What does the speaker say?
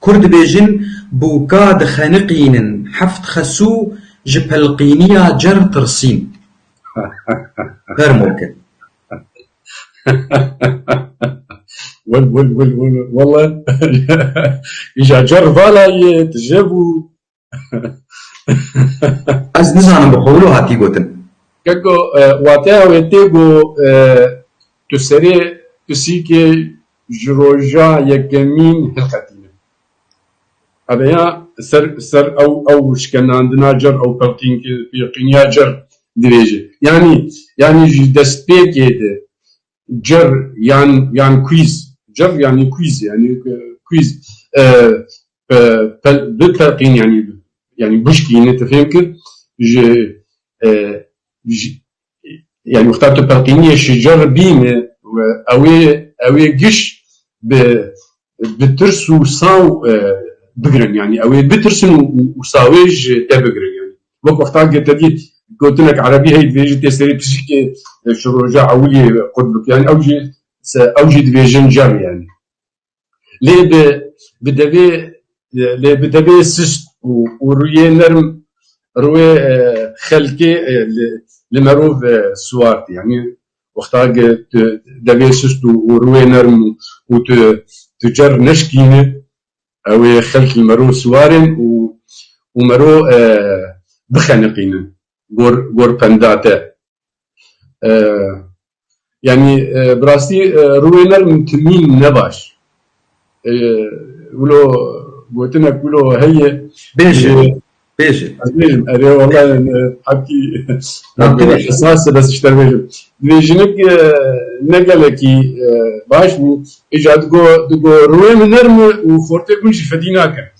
كرد بيجن بوكاد خانقين حفت خسو جبلقينيا جر ترسين غير ممكن. والله يجا جر فالا يتجابوا از نزانم بقولو هاتي قوتن كاكو واتاو يتيجو تسري تسيكي جروجا يكمين هالقتينة هذا سر او شكن عندنا جر او بلقين بيقينيا جر دريجة يعني دست بيك يده جر يعني كويز جر يعني كويز يعني كويز بالتلقين يعني بشكي انت فاهم كيف يعني اخترت بلقينية شجر بيمه اوي قش بترسو صاو بقرن يعني اوي بترسن وصاويج تبقرن يعني وقت قلت لي قلت لك عربي هي فيجي تسري بشكل شروجا عولي قلت يعني اوجي ديفيجن جر يعني ليه بدبي سست وروي نرم روي خلقي لمروف سوارت يعني وقتها دبي سست وروي نرم وتجر نشكينه او خلق المرو سوارن ومرو بخنقينه غور بنداته يعني براستي روي نرم تمين نباش ولو قلتنا كلو هي بيجي أري والله حكي حساسة بس اشتري بيجنك نقلكي باش إجا دقو روي من نرم وفورتي كنش فديناك